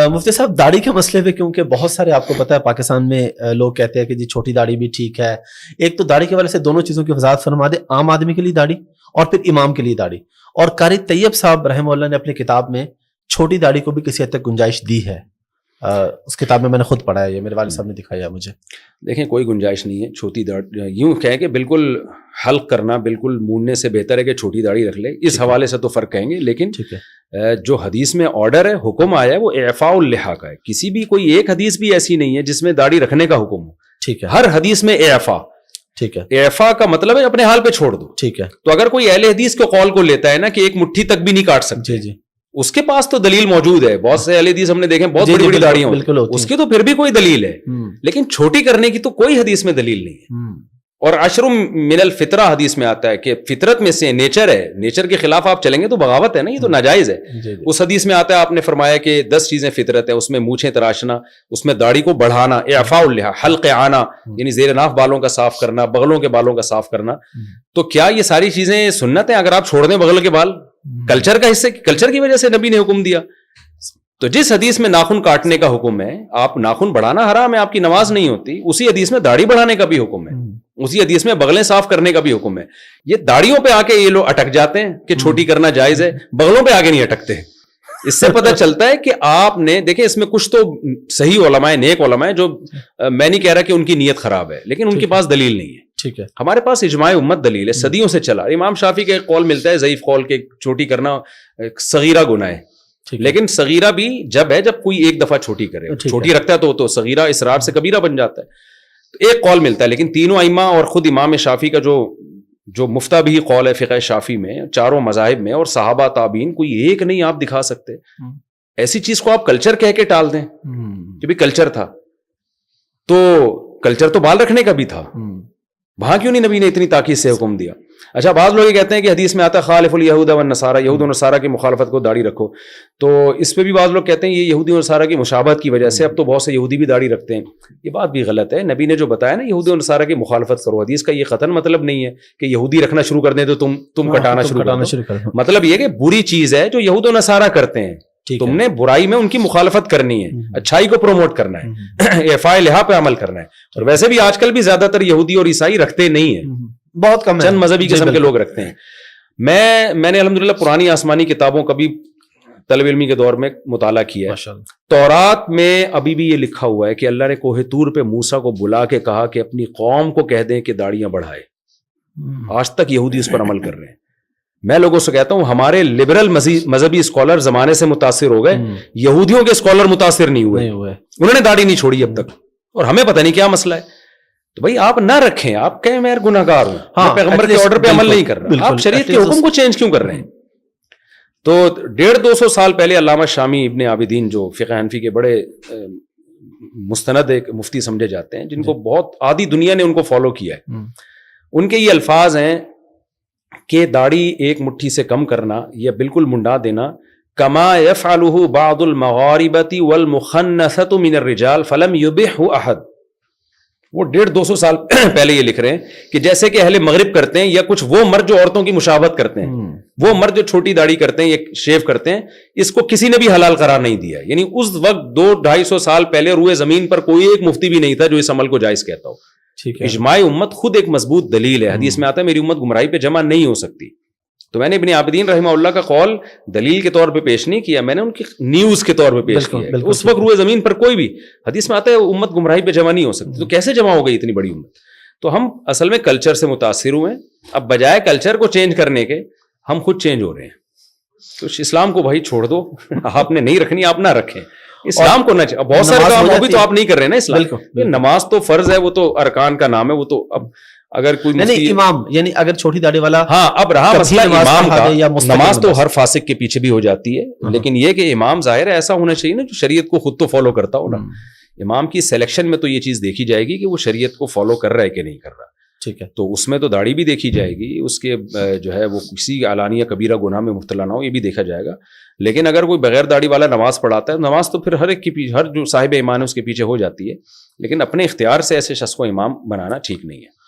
مفتی صاحب داڑھی کے مسئلے پہ کیونکہ بہت سارے آپ کو پتا ہے پاکستان میں لوگ کہتے ہیں کہ جی چھوٹی داڑھی بھی ٹھیک ہے. ایک تو داڑھی کے والے سے دونوں چیزوں کی وضاحت فرما دے, عام آدمی کے لیے داڑھی اور پھر امام کے لیے داڑھی. اور قاری طیب صاحب رحمہ اللہ نے اپنی کتاب میں چھوٹی داڑھی کو بھی کسی حد تک گنجائش دی ہے. اس کتاب میں نے خود پڑھا ہے, یہ میرے والد صاحب نے دکھایا مجھے. دیکھیں کوئی گنجائش نہیں ہے چھوٹی داڑھی, یوں کہیں کہ بالکل حلق کرنا بالکل موننے سے بہتر ہے کہ چھوٹی داڑھی رکھ لے, اس حوالے سے تو فرق کہیں گے. لیکن جو حدیث میں آرڈر ہے, حکم آیا ہے, وہ اعفاء اللحیٰ کا ہے. کسی بھی کوئی ایک حدیث بھی ایسی نہیں ہے جس میں داڑھی رکھنے کا حکم ہو. ٹھیک ہے, ہر حدیث میں اعفاء. ٹھیک ہے, اعفاء کا مطلب ہے اپنے حال پہ چھوڑ دو. ٹھیک ہے. تو اگر کوئی اہل حدیث کے قول کو لیتا ہے نا کہ ایک مٹھی تک بھی نہیں کاٹ سکتے, جی جی, اس کے پاس تو دلیل موجود ہے. بہت سے اہل حدیث ہم نے دیکھے بہت بڑی بڑی داڑیاں ہوتی ہیں, اس کی تو پھر بھی کوئی دلیل ہے. لیکن چھوٹی کرنے کی تو کوئی حدیث میں دلیل نہیں ہے. اور عشر من الفطرہ حدیث میں آتا ہے کہ فطرت میں سے نیچر ہے, نیچر کے خلاف آپ چلیں گے تو بغاوت ہے نا, یہ تو ناجائز ہے. اس حدیث میں آتا ہے, آپ نے فرمایا کہ 10 چیزیں فطرت ہے, اس میں مونچھیں تراشنا, اس میں داڑھی کو بڑھانا, اعفاء اللحیٰ, حلق آنا یعنی زیر ناف بالوں کا صاف کرنا, بغلوں کے بالوں کا صاف کرنا. تو کیا یہ ساری چیزیں سنت ہیں؟ اگر آپ چھوڑ دیں بغل کے بال, کلچر کا حصے, کلچر کی وجہ سے نبی نے حکم دیا. تو جس حدیث میں ناخن کاٹنے کا حکم ہے, آپ ناخن بڑھانا حرام ہے, آپ کی نماز نہیں ہوتی, اسی حدیث میں داڑھی بڑھانے کا بھی حکم ہے, اسی حدیث میں بغلیں صاف کرنے کا بھی حکم ہے. یہ داڑھیوں پہ آ کے یہ لوگ اٹک جاتے ہیں کہ چھوٹی کرنا جائز ہے, بغلوں پہ آگے نہیں اٹکتے. اس سے پتہ چلتا ہے کہ آپ نے دیکھیں اس میں کچھ تو صحیح علماء ہیں, نیک علماء ہیں, جو میں نہیں کہہ رہا کہ ان کی نیت خراب ہے, لیکن ان کے پاس دلیل نہیں ہے. ٹھیک ہے, ہمارے پاس اجماع امت دلیل ہے, صدیوں سے چلا. امام شافعی کا ایک قول ملتا ہے ضعیف قول کہ چھوٹی کرنا صغیرہ گناہ ہے, لیکن صغیرہ بھی جب ہے جب کوئی ایک دفعہ چھوٹی کرے, چھوٹی رکھتا ہے تو صغیرہ اسرار سے کبیرہ بن جاتا ہے. تو ایک قول ملتا ہے, لیکن تینوں ائمہ اور خود امام شافعی کا جو مفتہ بھی قول ہے فقہ شافعی میں, چاروں مذاہب میں, اور صحابہ تابعین, کوئی ایک نہیں آپ دکھا سکتے. ایسی چیز کو آپ کلچر کہہ کے ٹال دیں کہ بھی کلچر تھا, تو کلچر تو بال رکھنے کا بھی تھا, وہاں کیوں نہیں نبی نے اتنی تاکید سے حکم دیا؟ اچھا, بعض لوگ یہ کہتے ہیں کہ حدیث میں آتا ہے خالف الیہود والنصارى, یہود و نصارہ کی مخالفت کو داڑھی رکھو. تو اس پہ بھی بعض لوگ کہتے ہیں یہ یہودی اور نصارہ کی مشابہت کی وجہ سے اب تو بہت سے یہودی بھی داڑھی رکھتے ہیں. یہ بات بھی غلط ہے. نبی نے جو بتایا نا یہودی اور نصارہ کی مخالفت کرو, حدیث کا یہ قطعاً مطلب نہیں ہے کہ یہودی رکھنا شروع کر دیں تو تم کٹانا شروع کر دو. مطلب یہ کہ بری چیز ہے جو یہود و نصارہ کرتے ہیں, تم نے برائی میں ان کی مخالفت کرنی ہے, اچھائی کو پروموٹ کرنا ہے, اعفاء اللحیٰ پہ عمل کرنا ہے. اور ویسے بھی آج کل بھی زیادہ تر یہودی اور عیسائی رکھتے نہیں ہیں, بہت کم, چند مذہبی قسم کے لوگ رکھتے ہیں. میں نے الحمدللہ پرانی آسمانی کتابوں کا بھی طلب علمی کے دور میں مطالعہ کیا ہے. تورات میں ابھی بھی یہ لکھا ہوا ہے کہ اللہ نے کوہ طور پہ موسیٰ کو بلا کے کہا کہ اپنی قوم کو کہہ دیں کہ داڑیاں بڑھائے. آج تک یہودی اس پر عمل کر رہے ہیں. میں لوگوں سے کہتا ہوں ہمارے لبرل مذہبی اسکالر زمانے سے متاثر ہو گئے, یہودیوں کے اسکالر متاثر نہیں ہوئے, انہوں نے داڑھی نہیں چھوڑی اب تک, اور ہمیں پتہ نہیں کیا مسئلہ ہے. تو بھائی آپ نہ رکھیں, آپ کہیں میں گناہگار ہوں, میں پیغمبر کے آرڈر پہ عمل نہیں کر رہا, آپ شریعت کے حکم کو چینج کیوں کر رہے ہیں؟ تو 150-200 سال پہلے علامہ شامی ابن عابدین جو فقہ حنفی کے بڑے مستند ایک مفتی سمجھے جاتے ہیں, جن کو بہت آدھی دنیا نے ان کو فالو کیا ہے, ان کے یہ الفاظ ہیں کہ داڑھی ایک مٹھی سے کم کرنا یا بالکل منڈا دینا, کما یفعلہ بعض المغاربۃ والمخنثۃ من الرجال فلم یبحہ احد. وہ 150-200 سال پہلے یہ لکھ رہے ہیں کہ جیسے کہ اہل مغرب کرتے ہیں, یا کچھ وہ مرد جو عورتوں کی مشابہت کرتے ہیں, وہ مرد جو چھوٹی داڑھی کرتے ہیں یا شیو کرتے ہیں, اس کو کسی نے بھی حلال قرار نہیں دیا. یعنی اس وقت 200-250 سال پہلے روئے زمین پر کوئی ایک مفتی بھی نہیں تھا جو اس عمل کو جائز کہتا ہو. اجماع امت خود ایک مضبوط دلیل ہے. حدیث میں آتا ہے میری امت گمراہی پہ جمع نہیں ہو سکتی. تو میں نے ابن عابدین رحمہ اللہ کا قول دلیل کے طور پہ پیش نہیں کیا, میں نے ان کی نیوز کے طور پہ پیش کیا. اس وقت روئے زمین پر کوئی بھی, حدیث میں آتا ہے امت گمراہی پہ جمع نہیں ہو سکتی, تو کیسے جمع ہو گئی اتنی بڑی امت؟ تو ہم اصل میں کلچر سے متاثر ہوئے ہیں. اب بجائے کلچر کو چینج کرنے کے ہم خود چینج ہو رہے ہیں. تو اسلام کو بھائی چھوڑ دو, آپ نے نہیں رکھنی آپ نہ رکھیں. اسلام کو نہ, بہت سارے کام وہ بھی تو آپ نہیں کر رہے نا. اسلام نماز تو فرض ہے, وہ تو ارکان کا نام ہے, وہ تو اب اگر کوئی نہیں امام, یعنی اگر چھوٹی داڑھی والا, ہاں اب رہا مسئلہ امام کا, نماز تو ہر فاسق کے پیچھے بھی ہو جاتی ہے, لیکن یہ کہ امام ظاہر ہے ایسا ہونا چاہیے نا جو شریعت کو خود تو فالو کرتا ہو نا. امام کی سلیکشن میں تو یہ چیز دیکھی جائے گی کہ وہ شریعت کو فالو کر رہا ہے کہ نہیں کر رہا. ٹھیک ہے, تو اس میں تو داڑھی بھی دیکھی جائے گی, اس کے جو ہے وہ کسی علانیہ کبیرہ گناہ میں مبتلا نہ ہو, یہ بھی دیکھا جائے گا. لیکن اگر کوئی بغیر داڑھی والا نماز پڑھاتا ہے, نماز تو پھر ہر ایک کے پیچھے, ہر جو صاحب ایمان ہے اس کے پیچھے ہو جاتی ہے, لیکن اپنے اختیار سے ایسے شخص کو امام بنانا ٹھیک نہیں ہے.